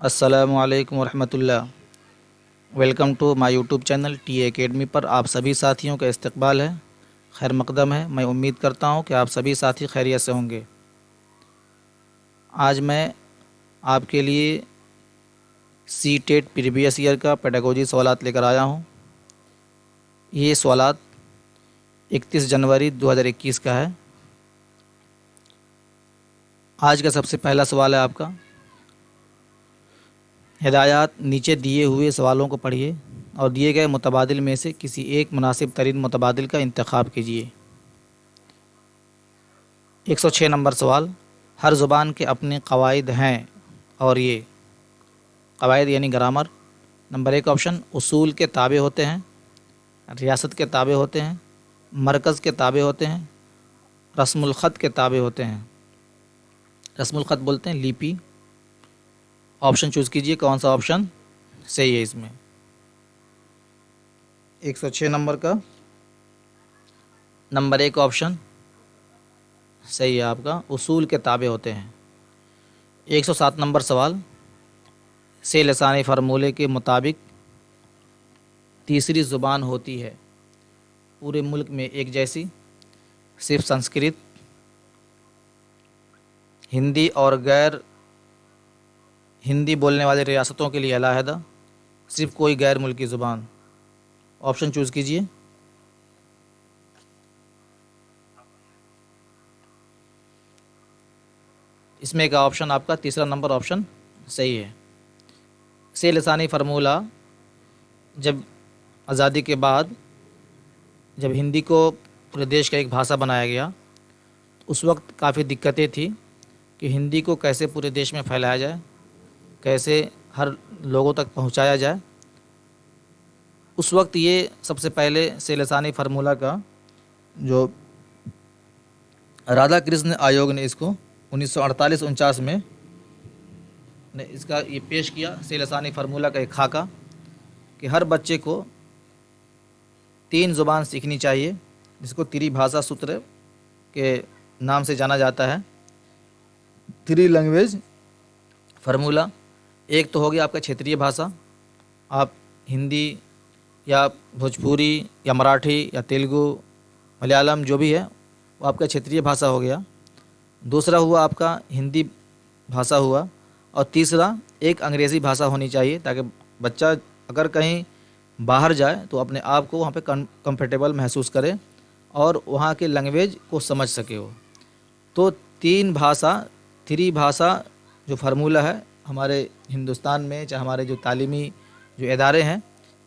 السلام علیکم ورحمۃ اللہ۔ Welcome to my YouTube channel T A academy پر آپ سبھی ساتھیوں کا استقبال ہے، خیر مقدم ہے۔ میں امید کرتا ہوں کہ آپ سبھی ساتھی خیریت سے ہوں گے۔ آج میں آپ کے لیے سی ٹیٹ پریویس ایئر کا پیڈاگوجی سوالات لے کر آیا ہوں۔ یہ سوالات 31 جنوری 2021 کا ہے۔ آج کا سب سے پہلا سوال ہے آپ کا۔ ہدایات نیچے دیے ہوئے سوالوں کو پڑھیے اور دیے گئے متبادل میں سے کسی ایک مناسب ترین متبادل کا انتخاب کیجیے۔ 106 نمبر سوال۔ ہر زبان کے اپنے قواعد ہیں اور یہ قواعد یعنی گرامر۔ نمبر 1 آپشن اصول کے تابع ہوتے ہیں، ریاست کے تابع ہوتے ہیں، مرکز کے تابع ہوتے ہیں، رسم الخط کے تابع ہوتے ہیں۔ رسم الخط بولتے ہیں لیپی۔ آپشن چوز کیجئے کون سا آپشن صحیح ہے اس میں۔ 106 نمبر کا نمبر 1 آپشن صحیح ہے آپ کا، اصول کے تابع ہوتے ہیں۔ 107 نمبر سوال۔ سے لسانی فارمولے کے مطابق تیسری زبان ہوتی ہے پورے ملک میں ایک جیسی، صرف سنسکرت، ہندی اور غیر ہندی بولنے والے ریاستوں کے لیے علیحدہ، صرف کوئی غیر ملکی زبان۔ آپشن چوز کیجئے۔ اس میں کا آپشن آپ کا تیسرا نمبر آپشن صحیح ہے۔ سے لسانی فارمولہ جب آزادی کے بعد جب ہندی کو پورے دیش کا ایک بھاشا بنایا گیا، اس وقت کافی دقتیں تھیں کہ ہندی کو کیسے پورے دیش میں پھیلایا جائے، کیسے ہر لوگوں تک پہنچایا جائے۔ اس وقت یہ سب سے پہلے سے لسانی فارمولہ کا جو رادھا کرشن آیوگ نے اس کو 1948-49 میں نے اس کا یہ پیش کیا، سے لسانی فارمولہ کا ایک خاکہ کہ ہر بچے کو 3 زبان سیکھنی چاہیے، جس کو تری بھاشا سوتر کے نام سے جانا جاتا ہے۔ 3 لینگویج فارمولہ۔ ایک تو ہو گیا آپ کا چھیتریہ بھاشا، آپ ہندی یا بھوجپوری یا مراٹھی یا تیلگو ملیالم جو بھی ہے وہ آپ کا چھیتریہ بھاشا ہو گیا۔ دوسرا ہوا آپ کا ہندی بھاشا ہوا، اور تیسرا ایک انگریزی بھاشا ہونی چاہیے تاکہ بچہ اگر کہیں باہر جائے تو اپنے آپ کو وہاں پہ کمفرٹیبل محسوس کرے اور وہاں کے لینگویج کو سمجھ سکے وہ۔ تو 3 بھاشا 3 بھاشا جو فارمولہ ہے ہمارے ہندوستان میں، چاہے ہمارے جو تعلیمی جو ادارے ہیں،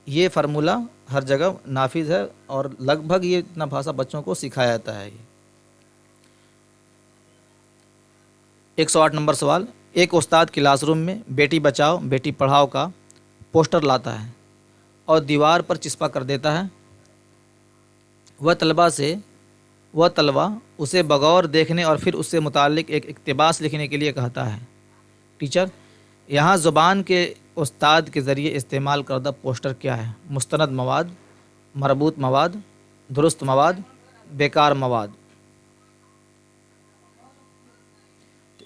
یہ فارمولہ ہر جگہ نافذ ہے اور لگ بھگ یہ اتنا بھاشا بچوں کو سکھایا جاتا ہے۔ 108 نمبر سوال۔ ایک استاد کلاس روم میں بیٹی بچاؤ بیٹی پڑھاؤ کا پوسٹر لاتا ہے اور دیوار پر چسپا کر دیتا ہے۔ وہ طلبہ اسے بغور دیکھنے اور پھر اس سے متعلق ایک اقتباس لکھنے کے لیے کہتا ہے۔ ٹیچر، یہاں زبان کے استاد کے ذریعے استعمال کردہ پوسٹر کیا ہے؟ مستند مواد، مربوط مواد، درست مواد، بیکار مواد۔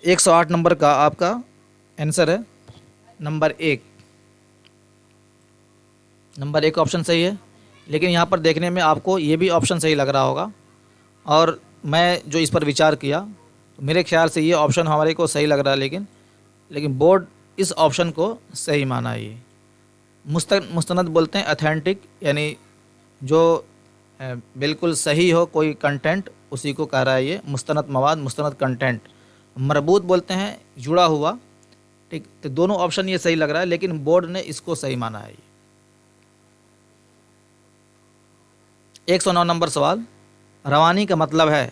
108 نمبر کا آپ کا آنسر ہے نمبر 1۔ نمبر 1 آپشن صحیح ہے، لیکن یہاں پر دیکھنے میں آپ کو یہ بھی آپشن صحیح لگ رہا ہوگا، اور میں جو اس پر وچار کیا تو میرے خیال سے یہ آپشن ہمارے کو صحیح لگ رہا ہے، لیکن بورڈ اس آپشن کو صحیح مانا ہے۔ یہ مستند بولتے ہیں اتھینٹک، یعنی جو بالکل صحیح ہو کوئی کنٹینٹ، اسی کو کہہ رہا ہے یہ مستند مواد، مستند کنٹینٹ۔ مربوط بولتے ہیں جڑا ہوا، ٹھیک، تو دونوں آپشن یہ صحیح لگ رہا ہے، لیکن بورڈ نے اس کو صحیح مانا ہے۔ 109 نمبر سوال۔ روانی کا مطلب ہے،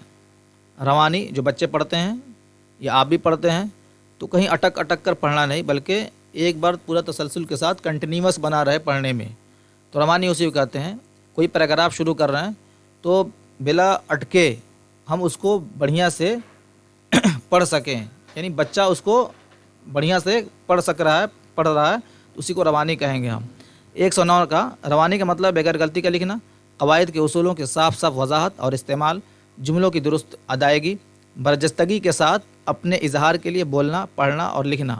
روانی جو بچے پڑھتے ہیں یا آپ بھی پڑھتے ہیں تو کہیں اٹک اٹک کر پڑھنا نہیں، بلکہ ایک بار پورا تسلسل کے ساتھ کنٹینیوس بنا رہے پڑھنے میں، تو روانی اسی کو کہتے ہیں۔ کوئی پیراگراف شروع کر رہے ہیں تو بلا اٹکے ہم اس کو بڑھیا سے پڑھ سکیں، یعنی بچہ اس کو بڑھیا سے پڑھ رہا ہے تو اسی کو روانی کہیں گے ہم۔ 109 کا روانی کا مطلب بغیر غلطی کا لکھنا، قواعد کے اصولوں کی صاف وضاحت اور استعمال، جملوں کی درست ادائیگی، برجستگی کے ساتھ اپنے اظہار کے لیے بولنا، پڑھنا اور لکھنا۔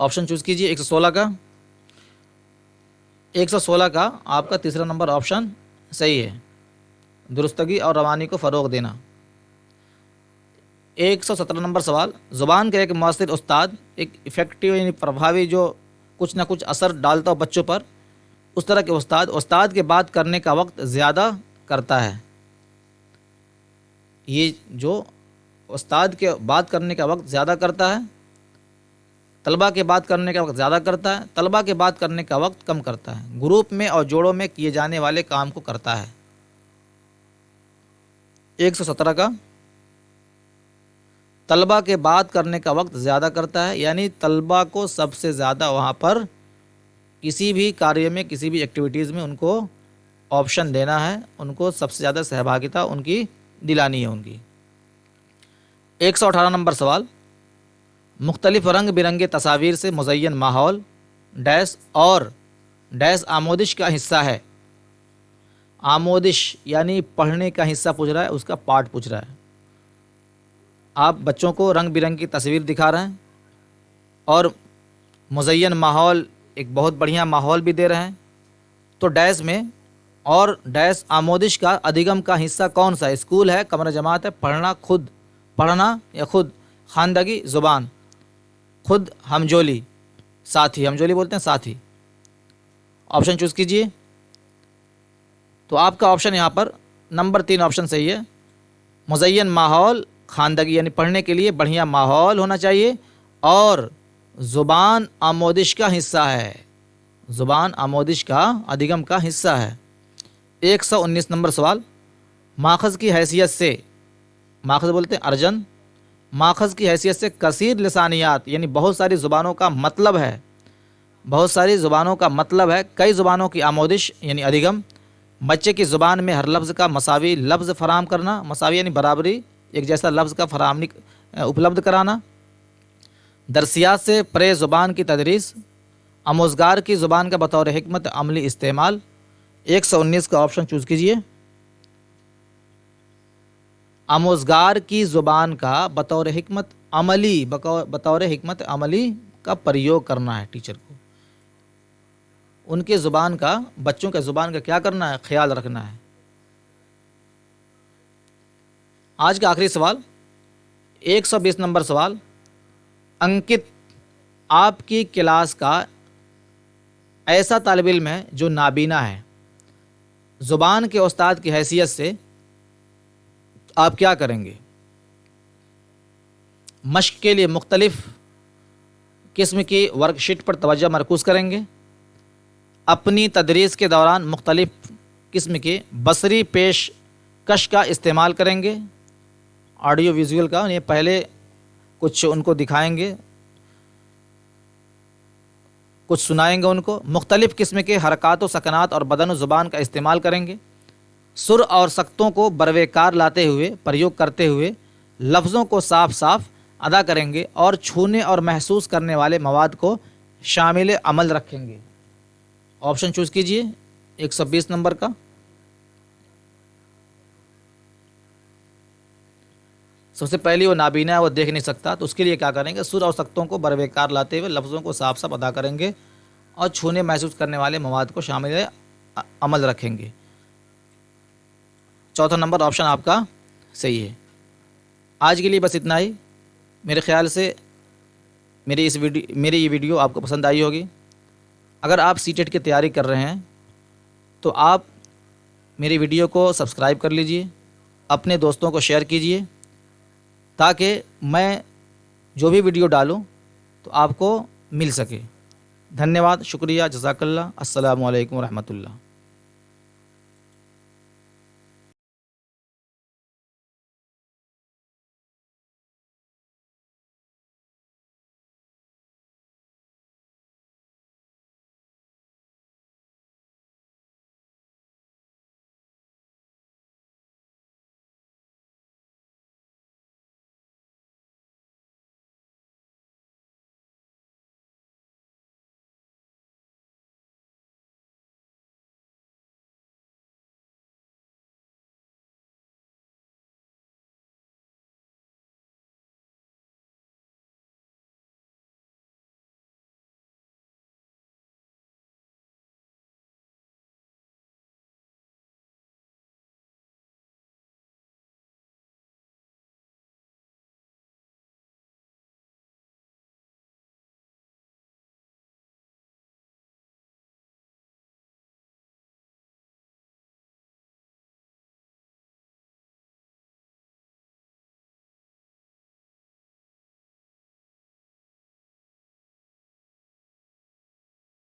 آپشن چوز کیجیے 116 کا. 116 کا آپ کا تیسرا نمبر آپشن صحیح ہے. درستگی اور روانی کو فروغ دینا. 117 نمبر سوال. زبان کا ایک مؤثر استاد ایک افیکٹو یعنی پربھاوی جو کچھ نہ کچھ اثر ڈالتا ہو بچوں پر، اس طرح کے استاد کے بات کرنے کا وقت زیادہ کرتا ہے. یہ جو استاد کے بات کرنے کا وقت زیادہ کرتا ہے، طلبہ کے بات کرنے کا وقت زیادہ کرتا ہے، طلبہ کے بات کرنے کا وقت کم کرتا ہے، گروپ میں اور جوڑوں میں کیے جانے والے کام کو کرتا ہے. 117 کا طلبہ کے بات کرنے کا وقت زیادہ کرتا ہے، یعنی طلبہ کو سب سے زیادہ وہاں پر کسی بھی کاریہ میں کسی بھی ایکٹیویٹیز میں ان کو آپشن دینا ہے، ان کو سب سے زیادہ سہبھاگیتا ان کی دلانی ہے ان کی. 118 نمبر سوال. مختلف رنگ برنگے تصاویر سے مزین ماحول ڈیش اور ڈیش آموزش کا حصہ ہے. آموزش یعنی پڑھنے کا حصہ پوچھ رہا ہے، اس کا پارٹ پوچھ رہا ہے. آپ بچوں کو رنگ برنگ کی تصویر دکھا رہے ہیں اور مزین ماحول ایک بہت بڑھیا ماحول بھی دے رہے ہیں، تو ڈیش میں اور ڈیش آموزش کا ادھگم کا حصہ کون سا ہے؟ اسکول ہے، کمرہ جماعت ہے، پڑھنا خود پڑھنا یا خود، خواندگی زبان، خود ہمجولی ساتھی، ہمجولی بولتے ہیں ساتھی. آپشن چوز کیجئے. تو آپ کا آپشن یہاں پر نمبر 3 آپشن صحیح ہے. مزین ماحول خواندگی یعنی پڑھنے کے لیے بڑھیا ماحول ہونا چاہیے اور زبان آموزش کا حصہ ہے، زبان آموزش کا ادھگم کا حصہ ہے. 119 نمبر سوال. ماخذ کی حیثیت سے، ماخذ بولتے ہیں ارجن، ماخذ کی حیثیت سے کثیر لسانیات یعنی بہت ساری زبانوں کا مطلب ہے، بہت ساری زبانوں کا مطلب ہے کئی زبانوں کی آموزش یعنی ادھگم. بچے کی زبان میں ہر لفظ کا مساوی لفظ فراہم کرنا، مساوی یعنی برابری ایک جیسا لفظ کا فراہمی اپلبدھ کرانا. درسیات سے پرے زبان کی تدریس، آموزگار کی زبان کا بطور حکمت عملی استعمال. 119 کا آپشن چوز کیجئے. آموزگار کی زبان کا بطور حکمت عملی کا پریوگ کرنا ہے ٹیچر کو. ان کے زبان کا، بچوں کے زبان کا کیا کرنا ہے؟ خیال رکھنا ہے. آج کا آخری سوال 120 نمبر سوال. انکت آپ کی کلاس کا ایسا طالب علم ہے جو نابینا ہے. زبان کے استاد کی حیثیت سے آپ کیا کریں گے؟ مشق کے لیے مختلف قسم کی ورک شیٹ پر توجہ مرکوز کریں گے. اپنی تدریس کے دوران مختلف قسم کے بصری پیشکش کا استعمال کریں گے، آڈیو ویژول کا. یہ پہلے کچھ ان کو دکھائیں گے، کچھ سنائیں گے ان کو. مختلف قسم کے حرکات و سکنات اور بدن و زبان کا استعمال کریں گے. سر اور سکتوں کو بروے کار لاتے ہوئے، پریوگ کرتے ہوئے لفظوں کو صاف صاف ادا کریں گے اور چھونے اور محسوس کرنے والے مواد کو شامل عمل رکھیں گے. آپشن چوز کیجئے 120 نمبر کا. سب سے پہلی وہ نابینا ہے، وہ دیکھ نہیں سکتا، تو اس کے لیے کیا کریں گے؟ سر اور سکتوں کو بروے کار لاتے ہوئے لفظوں کو صاف صاف ادا کریں گے اور چھونے محسوس کرنے والے مواد کو شامل عمل رکھیں گے. چوتھا نمبر آپشن آپ کا صحیح ہے. آج کے لیے بس اتنا ہی. میرے خیال سے میری یہ ویڈیو آپ کو پسند آئی ہوگی. اگر آپ سی ٹیٹ کی تیاری کر رہے ہیں تو آپ میری ویڈیو کو سبسکرائب کر لیجئے، اپنے دوستوں کو شیئر کیجئے تاکہ میں جو بھی ویڈیو ڈالوں تو آپ کو مل سکے. دھنیہ واد، شکریہ، جزاک اللہ. السلام علیکم ورحمۃ اللہ.